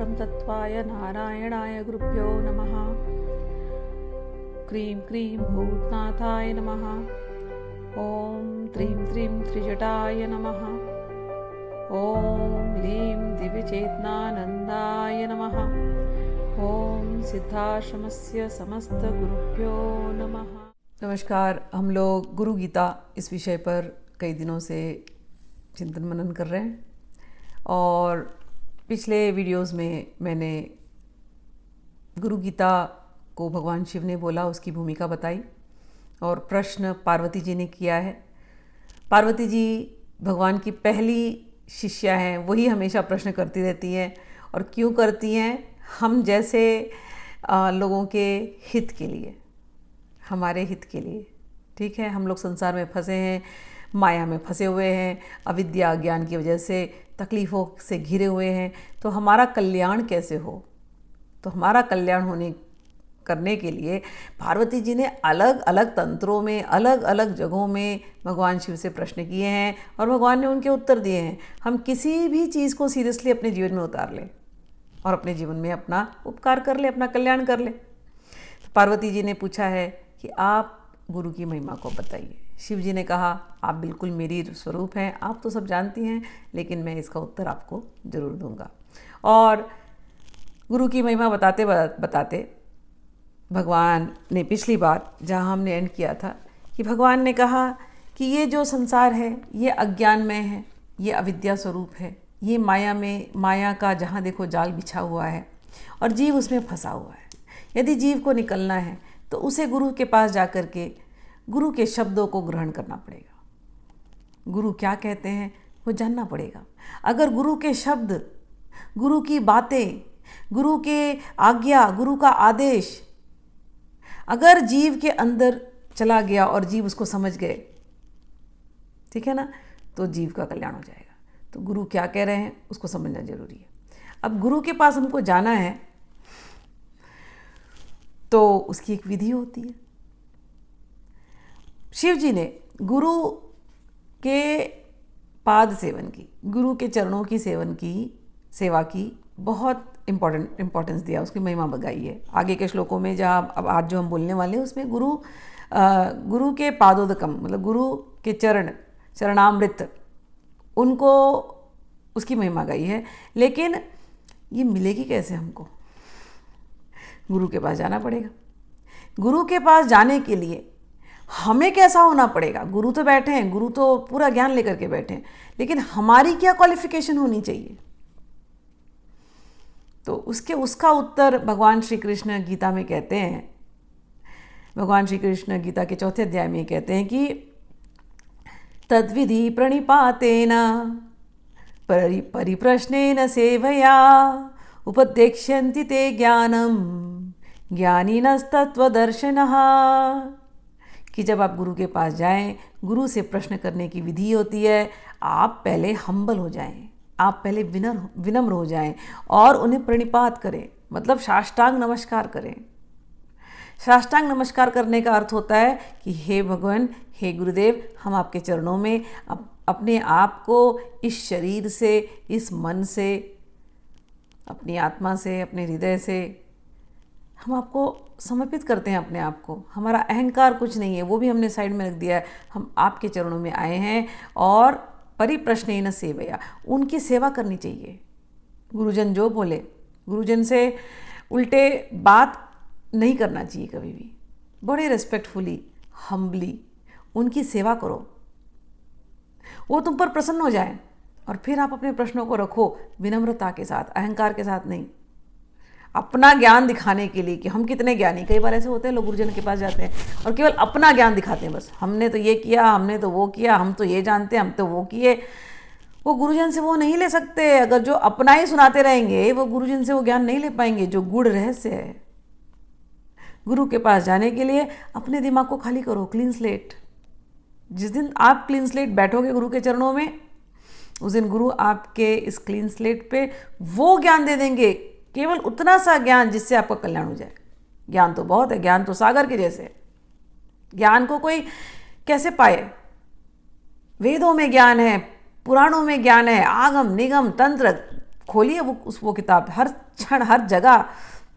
परं तत्त्वाय नारायणाय गुरुभ्यो नमः। क्रीं क्रीं भूतनाथाय नमः। ॐ त्रीं त्रीं त्रिजटाय नमः। ॐ लीं दिव्यचेतनानन्दाय नमः। ॐ सिद्धाश्रमस्य समस्तगुरुभ्यो नमः। नमस्कार। हम लोग गुरु गीता इस विषय पर कई दिनों से चिंतन मनन कर रहे हैं और पिछले वीडियोस में मैंने गुरु गीता को भगवान शिव ने बोला, उसकी भूमिका बताई और प्रश्न पार्वती जी ने किया है। पार्वती जी भगवान की पहली शिष्या हैं, वही हमेशा प्रश्न करती रहती हैं और क्यों करती हैं? हम जैसे लोगों के हित के लिए, हमारे हित के लिए। ठीक है, हम लोग संसार में फंसे हैं, माया में फंसे हुए हैं, अविद्या ज्ञान की वजह से तकलीफ़ों से घिरे हुए हैं। तो हमारा कल्याण कैसे हो? तो हमारा कल्याण करने के लिए पार्वती जी ने अलग अलग तंत्रों में, अलग अलग जगहों में भगवान शिव से प्रश्न किए हैं और भगवान ने उनके उत्तर दिए हैं। हम किसी भी चीज़ को सीरियसली अपने जीवन में उतार लें और अपने जीवन में अपना उपकार कर ले, अपना कल्याण कर ले। तो पार्वती जी ने पूछा है कि आप गुरु की महिमा को बताइए। शिव जी ने कहा, आप बिल्कुल मेरी स्वरूप हैं, आप तो सब जानती हैं, लेकिन मैं इसका उत्तर आपको ज़रूर दूंगा। और गुरु की महिमा बताते बताते भगवान ने पिछली बार जहाँ हमने एंड किया था कि भगवान ने कहा कि ये जो संसार है ये अज्ञानमय है, ये अविद्या स्वरूप है, ये माया का जहाँ देखो जाल बिछा हुआ है और जीव उसमें फंसा हुआ है। यदि जीव को निकलना है तो उसे गुरु के पास जाकर के गुरु के शब्दों को ग्रहण करना पड़ेगा। गुरु क्या कहते हैं वो जानना पड़ेगा। अगर गुरु के शब्द, गुरु की बातें, गुरु के आज्ञा, गुरु का आदेश अगर जीव के अंदर चला गया और जीव उसको समझ गए, ठीक है ना, तो जीव का कल्याण हो जाएगा। तो गुरु क्या कह रहे हैं उसको समझना जरूरी है। अब गुरु के पास हमको जाना है तो उसकी एक विधि होती है। शिव जी ने गुरु के पाद सेवन की, गुरु के चरणों की सेवा की बहुत इम्पोर्टेंस दिया, उसकी महिमा बगाई है। आगे के श्लोकों में जहाँ अब आज जो हम बोलने वाले हैं उसमें गुरु के पादोदकम मतलब गुरु के चरणामृत, उनको उसकी महिमा गाई है। लेकिन ये मिलेगी कैसे हमको? गुरु के पास जाना पड़ेगा। गुरु के पास जाने के लिए हमें कैसा होना पड़ेगा? गुरु तो बैठे हैं, गुरु तो पूरा ज्ञान लेकर के बैठे हैं, लेकिन हमारी क्या क्वालिफिकेशन होनी चाहिए? तो उसका उत्तर भगवान श्री कृष्ण गीता में कहते हैं। भगवान श्री कृष्ण गीता के 4 अध्याय में कहते हैं कि तद्विधि प्रणिपातेन परिप्रश्नेन सेवया उपदेक्ष्यन्ति ते ज्ञानम ज्ञानिनस्तत्वदर्शिनः। कि जब आप गुरु के पास जाएं, गुरु से प्रश्न करने की विधि होती है। आप पहले हम्बल हो जाएं, आप पहले विनम्र हो जाएं और उन्हें प्रणिपात करें, मतलब साष्टांग नमस्कार करें। साष्टांग नमस्कार करने का अर्थ होता है कि हे भगवान, हे गुरुदेव, हम आपके चरणों में अपने आप को इस शरीर से, इस मन से, अपनी आत्मा से, अपने हृदय से हम आपको समर्पित करते हैं। अपने आप को, हमारा अहंकार कुछ नहीं है, वो भी हमने साइड में रख दिया है। हम आपके चरणों में आए हैं और परिप्रश्नेन सेवया, उनकी सेवा करनी चाहिए। गुरुजन जो बोले, गुरुजन से उल्टे बात नहीं करना चाहिए कभी भी। बड़े रिस्पेक्टफुली, हम्बली उनकी सेवा करो, वो तुम पर प्रसन्न हो जाए और फिर आप अपने प्रश्नों को रखो विनम्रता के साथ, अहंकार के साथ नहीं। अपना ज्ञान दिखाने के लिए कि हम कितने ज्ञानी, कई बार ऐसे होते हैं लोग गुरुजन के पास जाते हैं और केवल अपना ज्ञान दिखाते हैं। बस हमने तो ये किया, हमने तो वो किया, हम तो ये जानते हैं, हम तो वो किए। वो गुरुजन से वो नहीं ले सकते। अगर जो अपना ही सुनाते रहेंगे वो गुरुजन से वो ज्ञान नहीं ले पाएंगे जो गूढ़ रहस्य है। गुरु के पास जाने के लिए अपने दिमाग को खाली करो, क्लीन स्लेट। जिस दिन आप क्लीन स्लेट बैठोगे गुरु के चरणों में, उस दिन गुरु आपके इस क्लीन स्लेट पे वो ज्ञान दे देंगे, केवल उतना सा ज्ञान जिससे आपका कल्याण हो जाए। ज्ञान तो बहुत है, ज्ञान तो सागर के जैसे है। ज्ञान को कोई कैसे पाए? वेदों में ज्ञान है, पुराणों में ज्ञान है, आगम निगम तंत्र खोलिए वो किताब, हर क्षण हर जगह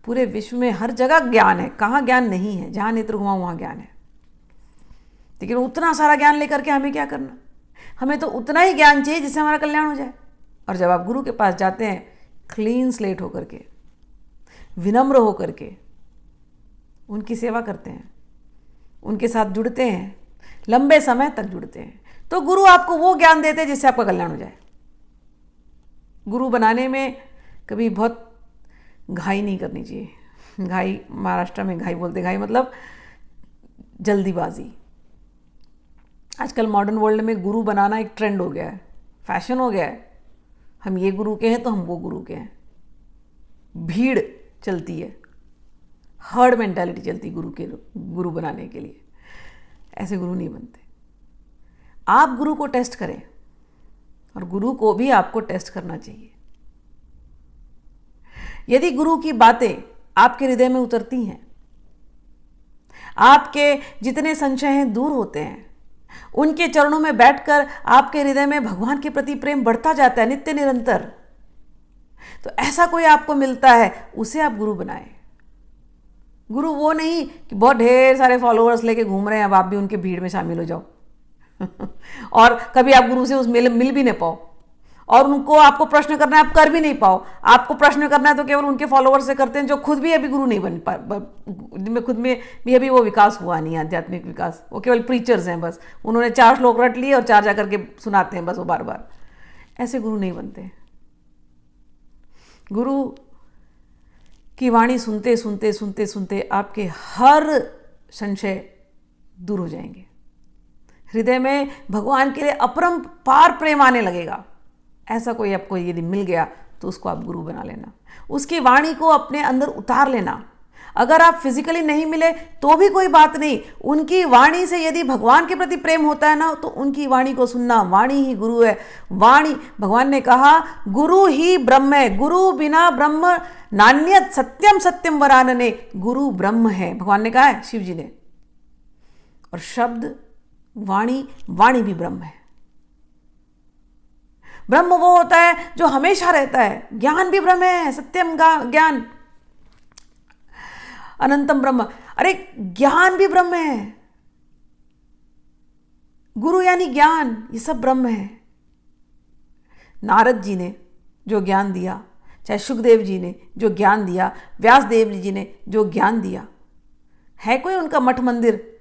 पूरे विश्व में हर जगह ज्ञान है। कहाँ ज्ञान नहीं है? जहाँ नेत्र घुमाऊं वहाँ ज्ञान है। लेकिन उतना सारा ज्ञान लेकर के हमें क्या करना? हमें तो उतना ही ज्ञान चाहिए जिससे हमारा कल्याण हो जाए। और जब आप गुरु के पास जाते हैं क्लीन स्लेट होकर के, विनम्र होकर के, उनकी सेवा करते हैं, उनके साथ जुड़ते हैं, लंबे समय तक जुड़ते हैं, तो गुरु आपको वो ज्ञान देते हैं जिससे आपका कल्याण हो जाए। गुरु बनाने में कभी बहुत घाई नहीं करनी चाहिए। घाई, महाराष्ट्र में घाई बोलते, घाई मतलब जल्दीबाजी। आजकल मॉडर्न वर्ल्ड में गुरु बनाना एक ट्रेंड हो गया है, फैशन हो गया है। हम ये गुरु के हैं तो हम वो गुरु के हैं। भीड़ चलती है, हर्ड मेंटालिटी चलती गुरु बनाने के लिए। ऐसे गुरु नहीं बनते। आप गुरु को टेस्ट करें और गुरु को भी आपको टेस्ट करना चाहिए। यदि गुरु की बातें आपके हृदय में उतरती हैं, आपके जितने संशय हैं दूर होते हैं, उनके चरणों में बैठकर आपके हृदय में भगवान के प्रति प्रेम बढ़ता जाता है नित्य निरंतर, तो ऐसा कोई आपको मिलता है, उसे आप गुरु बनाएं। गुरु वो नहीं कि बहुत ढेर सारे फॉलोअर्स लेके घूम रहे हैं, अब आप भी उनके भीड़ में शामिल हो जाओ और कभी आप गुरु से उस मिल भी नहीं पाओ, और उनको आपको प्रश्न करना है, आप कर भी नहीं पाओ। आपको प्रश्न करना है तो केवल उनके फॉलोअर्स से करते हैं जो खुद भी अभी गुरु नहीं बन पा, जिनमें खुद में भी अभी वो विकास हुआ नहीं है, आध्यात्मिक विकास। वो केवल प्रीचर्स हैं, बस उन्होंने 4 श्लोक रट लिए और 4 जा करके सुनाते हैं बस वो बार बार। ऐसे गुरु नहीं बनते। गुरु की वाणी सुनते सुनते सुनते सुनते आपके हर संशय दूर हो जाएंगे। हृदय में भगवान के लिए अपरंपार प्रेम आने लगेगा। ऐसा कोई आपको यदि मिल गया तो उसको आप गुरु बना लेना, उसकी वाणी को अपने अंदर उतार लेना। अगर आप फिजिकली नहीं मिले तो भी कोई बात नहीं, उनकी वाणी से यदि भगवान के प्रति प्रेम होता है ना, तो उनकी वाणी को सुनना। वाणी ही गुरु है। वाणी, भगवान ने कहा गुरु ही ब्रह्म है, गुरु बिना ब्रह्म नान्यत सत्यम सत्यम वरानने। गुरु ब्रह्म है, भगवान ने कहा है, शिव जी ने। और शब्द, वाणी, वाणी भी ब्रह्म है। ब्रह्म वो होता है जो हमेशा रहता है। ज्ञान भी ब्रह्म है, सत्यम ज्ञान, अनंतम ब्रह्म। अरे ज्ञान भी ब्रह्म है। गुरु यानी ज्ञान, ये सब ब्रह्म है। नारद जी ने जो ज्ञान दिया, चाहे सुखदेव जी ने जो ज्ञान दिया, व्यासदेव जी ने जो ज्ञान दिया, है कोई उनका मठ मंदिर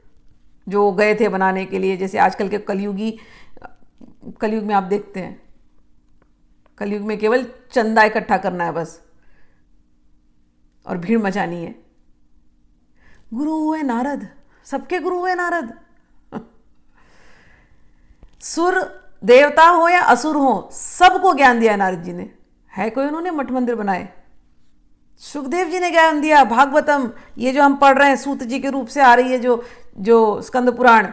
जो गए थे बनाने के लिए? जैसे आजकल के कलयुग में आप देखते हैं, कलयुग में केवल चंदा इकट्ठा करना है बस और भीड़ मचानी है। गुरु हुए नारद, सबके गुरु हुए नारद। सुर देवता हो या असुर हो, सबको ज्ञान दिया नारद जी ने। है कोई उन्होंने मठ मंदिर बनाए? सुखदेव जी ने ज्ञान दिया। भागवतम, ये जो हम पढ़ रहे हैं, सूत जी के रूप से आ रही है जो स्कंद पुराण।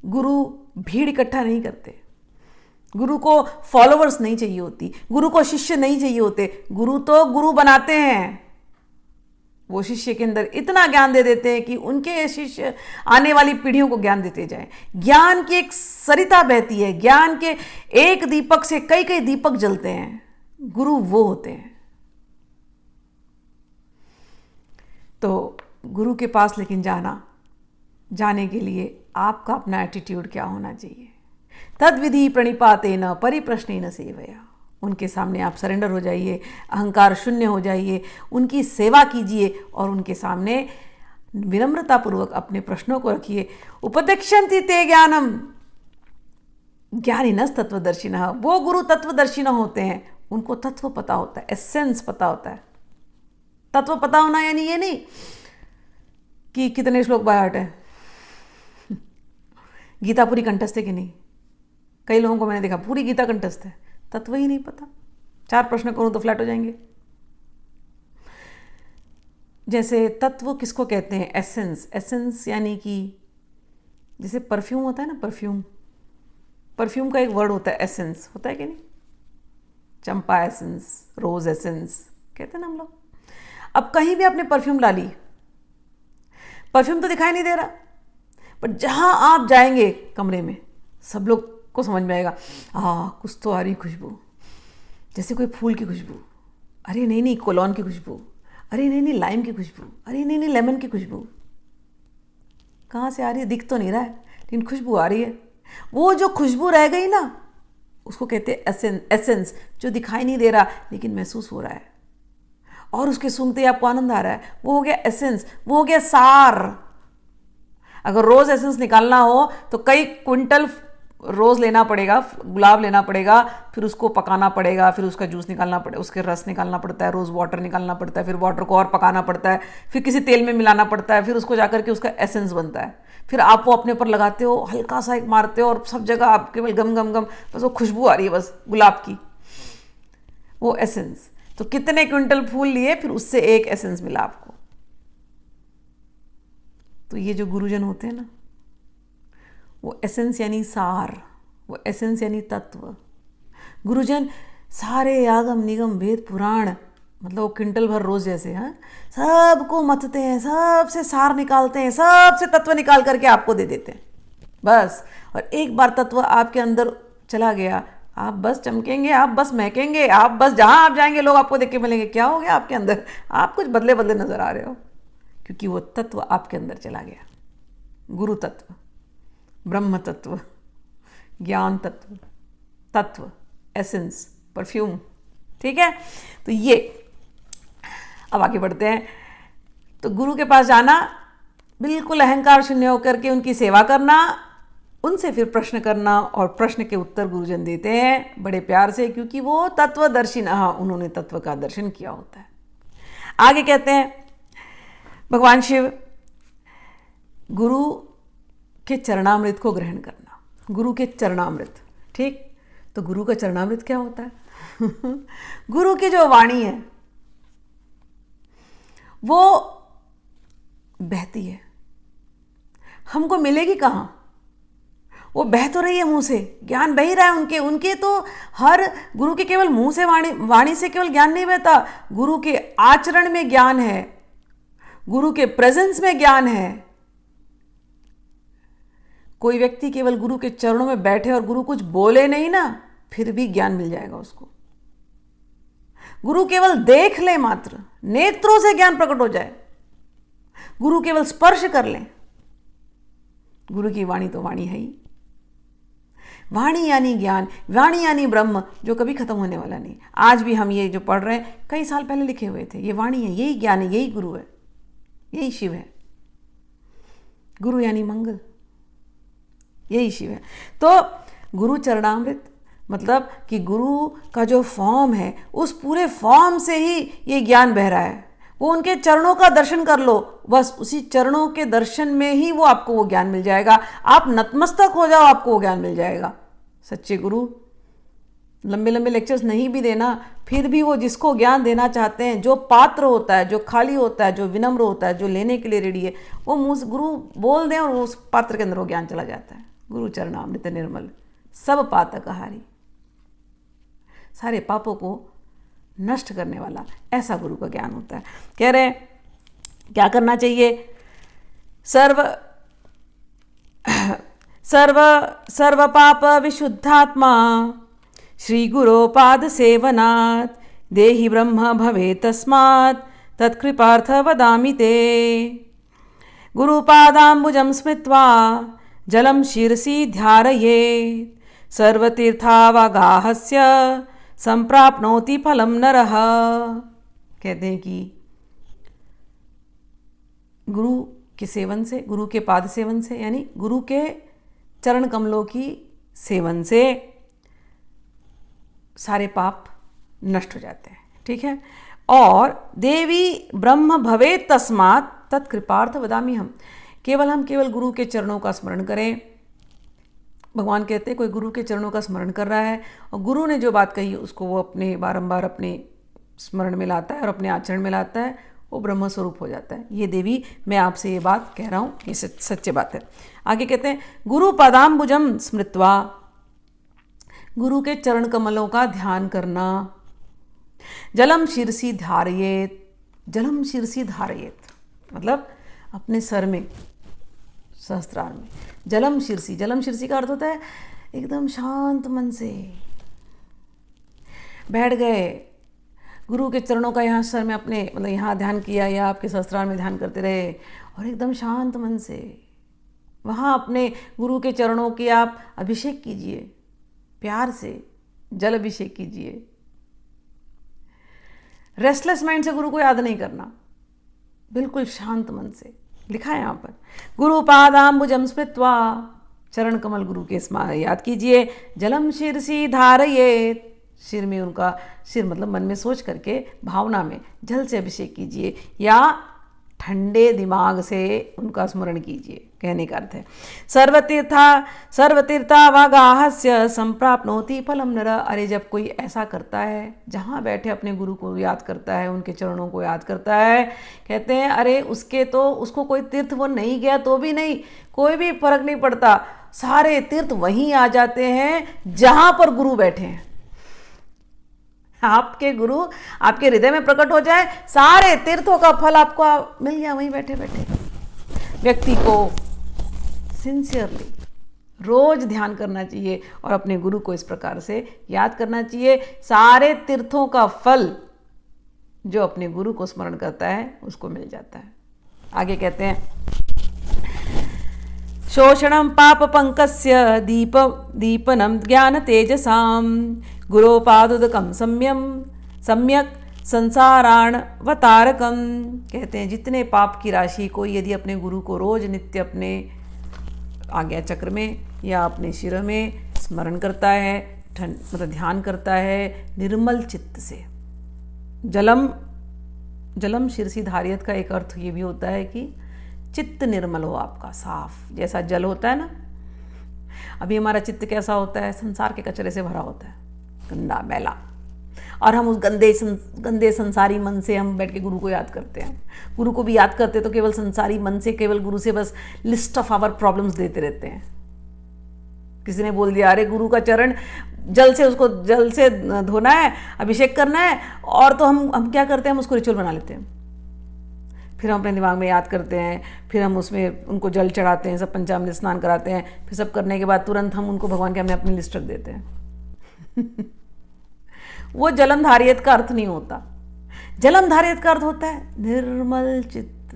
गुरु भीड़ इकट्ठा नहीं करते। गुरु को फॉलोअर्स नहीं चाहिए होती, गुरु को शिष्य नहीं चाहिए होते। गुरु तो गुरु बनाते हैं। वो शिष्य के अंदर इतना ज्ञान दे देते हैं कि उनके शिष्य आने वाली पीढ़ियों को ज्ञान देते जाएं। ज्ञान की एक सरिता बहती है। ज्ञान के एक दीपक से कई कई दीपक जलते हैं। गुरु वो होते हैं। तो गुरु के पास लेकिन जाने के लिए आपका अपना एटीट्यूड क्या होना चाहिए? तद विधि प्रणिपातेन परिप्रश्नेन सेवया। उनके सामने आप सरेंडर हो जाइए, अहंकार शून्य हो जाइए, उनकी सेवा कीजिए और उनके सामने विनम्रतापूर्वक अपने प्रश्नों को रखिए। उपदेक्षन्ति ते ज्ञानम ज्ञानिनस् तत्वदर्शिनः। वो गुरु तत्वदर्शी होते हैं, उनको तत्व पता होता है, एसेंस पता होता है। तत्व पता होना यानी ये नहीं कि कितने श्लोक बाय हार्ट है, गीता पूरी कंठस्थ है कि नहीं। कई लोगों को मैंने देखा पूरी गीता कंठस्थ है, तत्व ही नहीं पता। 4 प्रश्न करूं तो फ्लैट हो जाएंगे। जैसे तत्व किसको कहते हैं? एसेंस। एसेंस यानी कि जैसे परफ्यूम होता है ना, परफ्यूम का एक वर्ड होता है एसेंस, होता है कि नहीं? चंपा एसेंस, रोज एसेंस कहते हैं ना हम लोग। अब कहीं भी आपने परफ्यूम ला ली, परफ्यूम तो दिखाई नहीं दे रहा, पर जहां आप जाएंगे कमरे में सब लोग को समझ में आएगा, कुछ तो आ रही खुशबू, जैसे कोई फूल की खुशबू, अरे नहीं नहीं कोलोन की खुशबू, अरे नहीं नहीं लाइम की खुशबू, अरे नहीं नहीं लेमन की खुशबू। कहाँ से आ रही है, दिख तो नहीं रहा है, लेकिन खुशबू आ रही है। वो जो खुशबू रह गई ना, उसको कहते हैं एसेंस, जो दिखाई नहीं दे रहा लेकिन महसूस हो रहा है, और उसके सूंघते ही आपको आनंद आ रहा है, वो हो गया एसेंस, वो हो गया सार। अगर रोज एसेंस निकालना हो तो कई क्विंटल रोज लेना पड़ेगा, गुलाब लेना पड़ेगा, फिर उसको पकाना पड़ेगा, फिर उसका जूस निकालना पड़ेगा, उसके रस निकालना पड़ता है, रोज वाटर निकालना पड़ता है, फिर वाटर को और पकाना पड़ता है, फिर किसी तेल में मिलाना पड़ता है, फिर उसको जाकर के उसका एसेंस बनता है। फिर आप वो अपने ऊपर लगाते हो, हल्का सा एक मारते हो और सब जगह आप केवल गम गम गम, बस वो खुशबू आ रही है बस गुलाब की, वो एसेंस। तो कितने क्विंटल फूल लिए, फिर उससे एक एसेंस मिला आपको। तो ये जो गुरुजन होते हैं ना, वो एसेंस यानी सार, वो एसेंस यानी तत्व। गुरुजन सारे आगम निगम वेद पुराण, मतलब वो क्विंटल भर रोज जैसे, हाँ, सबको मथते हैं, सबसे सार निकालते हैं, सबसे तत्व निकाल करके आपको दे देते हैं बस। और एक बार तत्व आपके अंदर चला गया, आप बस चमकेंगे, आप बस महकेंगे, आप बस जहाँ आप जाएंगे लोग आपको देख के मिलेंगे, क्या हो गया आपके अंदर, आप कुछ बदले बदले नजर आ रहे हो, क्योंकि वो तत्व आपके अंदर चला गया। गुरु तत्व, ब्रह्म तत्व, ज्ञान तत्व, तत्व, एसेंस, परफ्यूम। ठीक है, तो ये अब आगे बढ़ते हैं। तो गुरु के पास जाना, बिल्कुल अहंकार शून्य होकर के उनकी सेवा करना, उनसे फिर प्रश्न करना, और प्रश्न के उत्तर गुरुजन देते हैं बड़े प्यार से, क्योंकि वो तत्वदर्शी, हाँ, उन्होंने तत्व का दर्शन किया होता है। आगे कहते हैं भगवान शिव, गुरु के चरणामृत को ग्रहण करना, गुरु के चरणामृत। ठीक, तो गुरु का चरणामृत क्या होता है? गुरु की जो वाणी है वो बहती है, हमको मिलेगी कहाँ? वो बह तो रही है मुंह से, ज्ञान बह ही रहा है उनके तो हर गुरु के केवल मुंह से वाणी से केवल ज्ञान नहीं बहता, गुरु के आचरण में ज्ञान है, गुरु के प्रेजेंस में ज्ञान है। कोई व्यक्ति केवल गुरु के चरणों में बैठे और गुरु कुछ बोले नहीं ना, फिर भी ज्ञान मिल जाएगा उसको। गुरु केवल देख ले मात्र, नेत्रों से ज्ञान प्रकट हो जाए, गुरु केवल स्पर्श कर ले, गुरु की वाणी तो वाणी है ही। वाणी यानी ज्ञान, वाणी यानी ब्रह्म, जो कभी खत्म होने वाला नहीं। आज भी हम ये जो पढ़ रहे हैं, कई साल पहले लिखे हुए थे, ये वाणी है, यही ज्ञान है, यही गुरु है, यही शिव है। गुरु यानी मंगल, यही शिव है। तो गुरु चरणामृत मतलब कि गुरु का जो फॉर्म है, उस पूरे फॉर्म से ही ये ज्ञान बह रहा है। वो उनके चरणों का दर्शन कर लो, बस उसी चरणों के दर्शन में ही वो आपको वो ज्ञान मिल जाएगा। आप नतमस्तक हो जाओ, आपको वो ज्ञान मिल जाएगा। सच्चे गुरु लंबे लंबे लेक्चर्स नहीं भी देना, फिर भी वो जिसको ज्ञान देना चाहते हैं, जो पात्र होता है, जो खाली होता है, जो विनम्र होता है, जो लेने के लिए रेडी है, वो मुँह से गुरु बोल दें और उस पात्र के अंदर वो ज्ञान चला जाता है। गुरु चरणामृत निर्मल, सब पातकहारी, सारे पापों को नष्ट करने वाला, ऐसा गुरु का ज्ञान होता है। कह रहे हैं क्या करना चाहिए? सर्व पाप विशुद्धात्मा श्री गुरो पाद सेवनात् देहि ब्रह्म भवे तस्मात् तत्कृपार्थ वदामि ते। गुरुपादाम्बुजं स्मृत्वा जलं शिरसि ध्यारयेत् सर्वतीर्थावगाहस्य संप्राप्नोति फलम नरः। कहते हैं कि गुरु के सेवन से, गुरु के पाद सेवन से, यानी गुरु के चरण कमलों की सेवन से सारे पाप नष्ट हो जाते हैं। ठीक है, और देवी ब्रह्म भवे तस्मात् तत्कृपार्थ वदामि हम, हम केवल गुरु के चरणों का स्मरण करें। भगवान कहते हैं कोई गुरु के चरणों का स्मरण कर रहा है और गुरु ने जो बात कही उसको वो अपने बारंबार अपने स्मरण में लाता है और अपने आचरण में लाता है, वो ब्रह्म स्वरूप हो जाता है। ये देवी, मैं आपसे ये बात कह रहा हूँ, ये सच्ची बात है। आगे कहते हैं गुरु पदाम्बुजम स्मृत्वा, गुरु के चरण कमलों का ध्यान करना। जलम शिरसि धारयेत, जलम शिरसि धारयेत मतलब अपने सर में, सहस्त्रार में। जलम शिरसि, जलम शिरसि का अर्थ होता है एकदम शांत मन से बैठ गए, गुरु के चरणों का यहाँ सर में अपने मतलब यहाँ ध्यान किया या आपके सहस्त्रार में ध्यान करते रहे और एकदम शांत मन से वहाँ अपने गुरु के चरणों की आप अभिषेक कीजिए, प्यार से जल अभिषेक कीजिए। रेस्टलेस माइंड से गुरु को याद नहीं करना, बिल्कुल शांत मन से। लिखा है यहाँ पर, गुरु पादाम्बुजं स्मृत्वा, चरण कमल गुरु के याद कीजिए। जलम शिरसी धारयेत, सिर में उनका, सिर मतलब मन में सोच करके भावना में जल से अभिषेक कीजिए या ठंडे दिमाग से उनका स्मरण कीजिए। कहने का अर्थ है सर्वतीर्था वागाहस्य संप्राप्नोति फलम नर। अरे जब कोई ऐसा करता है, जहाँ बैठे अपने गुरु को याद करता है, उनके चरणों को याद करता है, कहते हैं अरे उसको कोई तीर्थ वो नहीं गया तो भी नहीं, कोई भी फर्क नहीं पड़ता, सारे तीर्थ वहीं आ जाते हैं जहाँ पर गुरु बैठे हैं। आपके गुरु आपके हृदय में प्रकट हो जाए, सारे तीर्थों का फल आपको मिल गया वहीं बैठे बैठे। व्यक्ति को सिंसियरली रोज ध्यान करना चाहिए और अपने गुरु को इस प्रकार से याद करना चाहिए। सारे तीर्थों का फल जो अपने गुरु को स्मरण करता है उसको मिल जाता है। आगे कहते हैं, शोषणम पाप पंकस्य दीपनम ज्ञान तेजसाम गुरोपादुदकम सम्यक संसाराणवतारकम। कहते हैं जितने पाप की राशि कोई यदि अपने गुरु को रोज नित्य अपने आज्ञा चक्र में या अपने शिर में स्मरण करता है, मतलब ध्यान करता है निर्मल चित्त से। जलम शिरसी धारियत का एक अर्थ ये भी होता है कि चित्त निर्मल हो आपका, साफ। जैसा जल होता है ना, अभी हमारा चित्त कैसा होता है, संसार के कचरे से भरा होता है, गंदा मैला, और हम उस गंदे संसारी मन से हम बैठ के गुरु को याद करते हैं। गुरु को भी याद करते तो केवल संसारी मन से, केवल गुरु से बस लिस्ट ऑफ आवर प्रॉब्लम्स देते रहते हैं। किसी ने बोल दिया अरे गुरु का चरण उसको जल से धोना है, अभिषेक करना है, और तो हम क्या करते हैं, हम उसको रिचुअल बना लेते हैं। फिर हम अपने दिमाग में याद करते हैं, फिर हम उसमें उनको जल चढ़ाते हैं, सब पंचामृत स्नान कराते हैं, फिर सब करने के बाद तुरंत हम उनको भगवान के हमें अपनी लिस्ट रख देते हैं। वो जलम धारियत का अर्थ नहीं होता। जलम धारियत का अर्थ होता है निर्मल चित्त,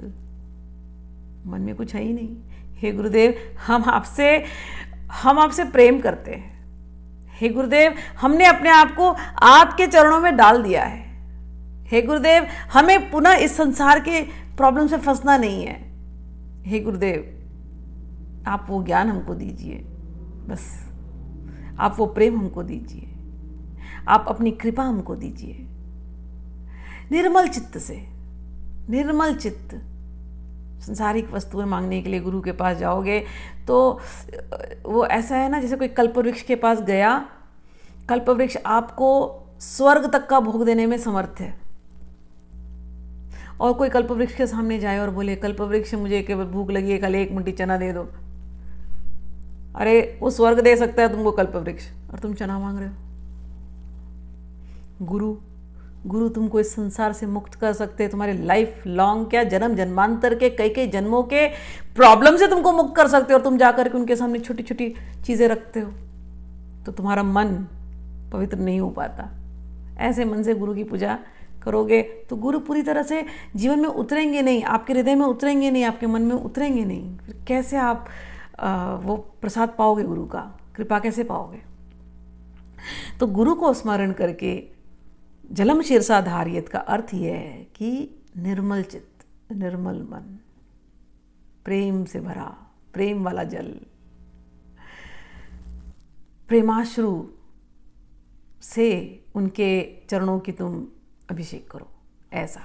मन में कुछ है ही नहीं। हे गुरुदेव, हम आपसे प्रेम करते हैं। हे गुरुदेव, हमने अपने आप को आपके चरणों में डाल दिया है। हे गुरुदेव, हमें पुनः इस संसार के प्रॉब्लम से फंसना नहीं है। हे गुरुदेव, आप वो ज्ञान हमको दीजिए, बस आप वो प्रेम हमको दीजिए, आप अपनी कृपा हमको दीजिए। निर्मल चित्त से, निर्मल चित्त। संसारिक वस्तुएं मांगने के लिए गुरु के पास जाओगे तो वो ऐसा है ना, जैसे कोई कल्पवृक्ष के पास गया, कल्पवृक्ष आपको स्वर्ग तक का भोग देने में समर्थ है। और कोई कल्पवृक्ष के सामने जाए और बोले कल्पवृक्ष मुझे केवल भूख लगी है, कल एक मुट्ठी चना दे दो, अरे वो स्वर्ग दे सकता है तुमको कल्पवृक्ष, और तुम चना मांग रहे हो। गुरु तुमको इस संसार से मुक्त कर सकते हैं, तुम्हारे लाइफ लॉन्ग क्या जन्म जन्मांतर के कई जन्मों के प्रॉब्लम से तुमको मुक्त कर सकते हो। और तुम जाकर के उनके सामने छोटी छोटी चीज़ें रखते हो तो तुम्हारा मन पवित्र नहीं हो पाता। ऐसे मन से गुरु की पूजा करोगे तो गुरु पूरी तरह से जीवन में उतरेंगे नहीं, आपके हृदय में उतरेंगे नहीं, आपके मन में उतरेंगे नहीं। फिर कैसे आप वो प्रसाद पाओगे, गुरु का कृपा कैसे पाओगे? तो गुरु को स्मरण करके जलम शीर्षा धारियत का अर्थ यह है कि निर्मल चित्त, निर्मल मन, प्रेम से भरा, प्रेम वाला जल, प्रेमाश्रु से उनके चरणों की तुम अभिषेक करो, ऐसा।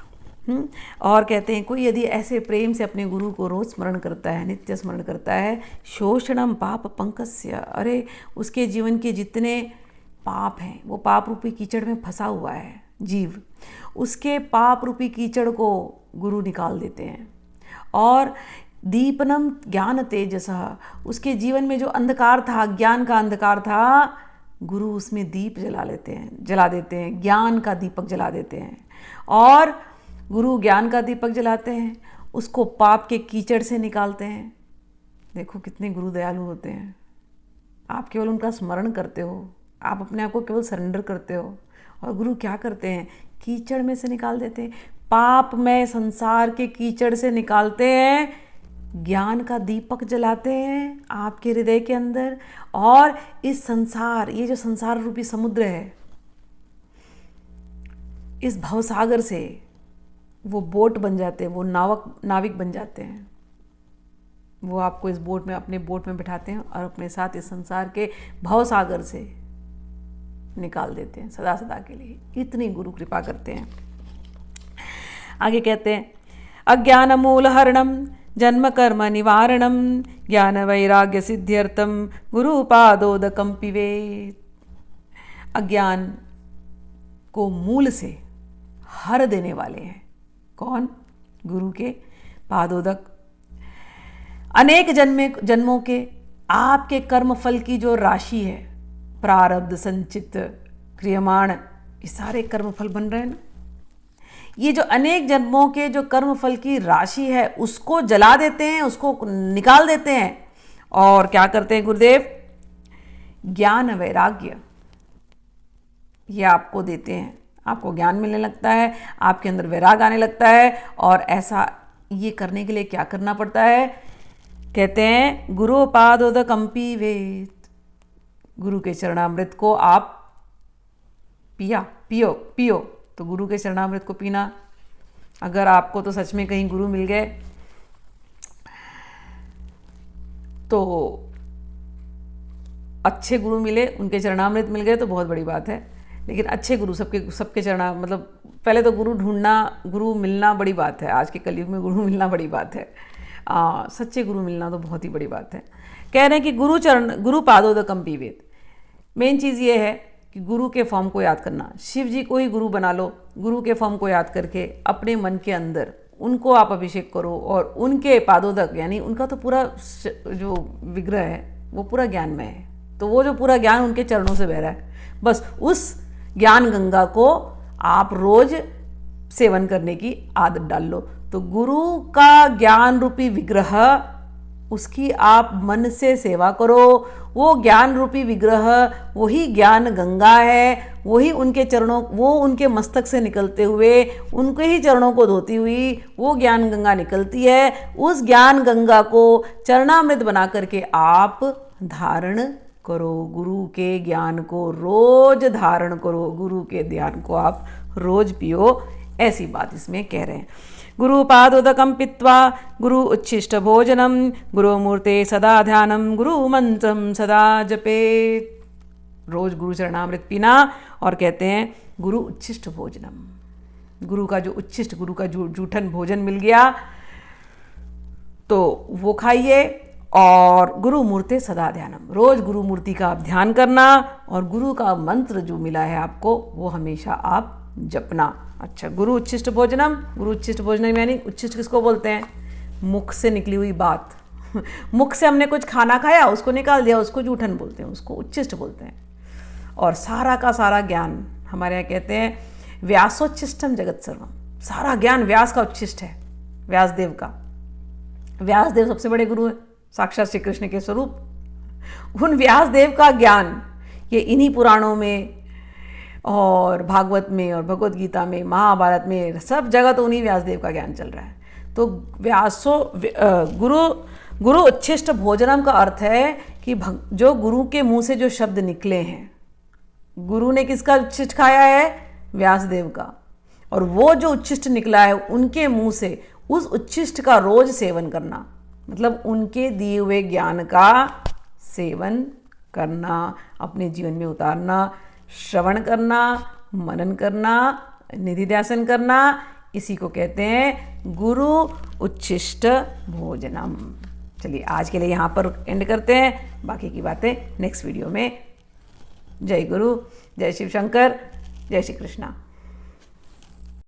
और कहते हैं कोई यदि ऐसे प्रेम से अपने गुरु को रोज स्मरण करता है, नित्य स्मरण करता है, शोषणम पाप पंकस्य, अरे उसके जीवन के जितने पाप हैं, वो पाप रूपी कीचड़ में फंसा हुआ है जीव, उसके पाप रूपी कीचड़ को गुरु निकाल देते हैं। और दीपनम ज्ञान तेजसा, उसके जीवन में जो अंधकार था, ज्ञान का अंधकार था, गुरु उसमें दीप जला देते हैं, ज्ञान का दीपक जला देते हैं। और गुरु ज्ञान का दीपक जलाते हैं, उसको पाप के कीचड़ से निकालते हैं। देखो कितने गुरु दयालु होते हैं। आप केवल उनका स्मरण करते हो, आप अपने आप को केवल सरेंडर करते हो। और गुरु क्या करते हैं? कीचड़ में से निकाल देते हैं, पाप में संसार के कीचड़ से निकालते हैं, ज्ञान का दीपक जलाते हैं आपके हृदय के अंदर। और इस संसार, ये जो संसार रूपी समुद्र है, इस भवसागर से वो बोट बन जाते हैं, वो नाविक बन जाते हैं। वो आपको इस बोट में, अपने बोट में बिठाते हैं और अपने साथ इस संसार के भवसागर से निकाल देते हैं सदा सदा के लिए। इतनी गुरु कृपा करते हैं। आगे कहते हैं, अज्ञान मूल हरणम जन्म कर्म निवारणम ज्ञान वैराग्य सिद्ध्यर्थम गुरु पादोदकम पिबेत। अज्ञान को मूल से हर देने वाले हैं कौन? गुरु के पादोदक। अनेक जन्मों के आपके कर्म फल की जो राशि है, प्रारब्ध संचित क्रियमाण, ये सारे कर्म फल बन रहे हैं ना। ये जो अनेक जन्मों के जो कर्म फल की राशि है, उसको जला देते हैं, उसको निकाल देते हैं। और क्या करते हैं गुरुदेव? ज्ञान वैराग्य ये आपको देते हैं। आपको ज्ञान मिलने लगता है, आपके अंदर वैराग आने लगता है। और ऐसा ये करने के लिए क्या करना पड़ता है? कहते हैं, गुरु पादोदकम पिबेत। गुरु के चरणामृत को आप पियो। तो गुरु के चरणामृत को पीना। अगर आपको तो सच में कहीं गुरु मिल गए तो अच्छे गुरु मिले, उनके चरणामृत मिल गए तो बहुत बड़ी बात है। लेकिन अच्छे गुरु, सबके चरणा, मतलब पहले तो गुरु ढूंढना, गुरु मिलना बड़ी बात है। आज के कलयुग में गुरु मिलना बड़ी बात है। सच्चे गुरु मिलना तो बहुत ही बड़ी बात है। कह रहे हैं कि गुरु पादोदकम पिबेत। मेन चीज़ ये है कि गुरु के फॉर्म को याद करना। शिव जी को ही गुरु बना लो। गुरु के फॉर्म को याद करके अपने मन के अंदर उनको आप अभिषेक करो और उनके पादोदक, यानी उनका तो पूरा जो विग्रह है वो पूरा ज्ञानमय है। तो वो जो पूरा ज्ञान उनके चरणों से बह रहा है, बस उस ज्ञान गंगा को आप रोज सेवन करने की आदत डाल लो। तो गुरु का ज्ञान रूपी विग्रह, उसकी आप मन से सेवा करो। वो ज्ञान रूपी विग्रह वही ज्ञान गंगा है, वही उनके चरणों, वो उनके मस्तक से निकलते हुए उनके ही चरणों को धोती हुई वो ज्ञान गंगा निकलती है। उस ज्ञान गंगा को चरणामृत बना करके आप धारण करो। गुरु के ज्ञान को रोज धारण करो, गुरु के ध्यान को आप रोज पियो। ऐसी बात इसमें कह रहे हैं। गुरु पादोदकम पित्वा गुरु उच्छिष्ट भोजनम गुरु मूर्ते सदा ध्यानम गुरु मंत्रम सदा जपेत। रोज गुरु चरणामृत पीना। और कहते हैं गुरु उच्छिष्ट भोजनम, गुरु का जो उच्छिष्ट, गुरु का जो जूठन भोजन मिल गया तो वो खाइए। और गुरु मूर्ते सदा ध्यानम, रोज गुरु मूर्ति का आप ध्यान करना। और गुरु का मंत्र जो मिला है आपको वो हमेशा आप जपना। अच्छा, गुरु उच्छिष्ट भोजनम, गुरु उच्छिष्ट भोजनम यानी उच्छिष्ट किसको बोलते हैं? मुख से निकली हुई बात। मुख से हमने कुछ खाना खाया, उसको निकाल दिया, उसको जूठन बोलते हैं, उसको उच्छिष्ट बोलते हैं। और सारा का सारा ज्ञान, हमारे यहाँ कहते हैं व्यासोच्छिष्टम जगत सर्वम, सारा ज्ञान व्यास का उच्छिष्ट है, व्यासदेव का। व्यासदेव सबसे बड़े गुरु है, साक्षात श्री कृष्ण के स्वरूप। उन व्यासदेव का ज्ञान ये इन्हीं पुराणों में और भागवत में और भगवत गीता में, महाभारत में, सब जगह तो उन्हीं व्यासदेव का ज्ञान चल रहा है। तो गुरु उच्छिष्ट भोजनम का अर्थ है कि जो गुरु के मुंह से जो शब्द निकले हैं, गुरु ने किसका उच्छिष्ट खाया है? व्यासदेव का। और वो जो उच्छिष्ट निकला है उनके मुंह से, उस उच्छिष्ट का रोज सेवन करना, मतलब उनके दिए हुए ज्ञान का सेवन करना, अपने जीवन में उतारना, श्रवण करना, मनन करना, निधि ध्यासन करना। इसी को कहते हैं गुरु उच्छिष्ट भोजनम। चलिए आज के लिए यहाँ पर एंड करते हैं, बाकी की बातें नेक्स्ट वीडियो में। जय गुरु, जय शिव शंकर, जय श्री कृष्णा।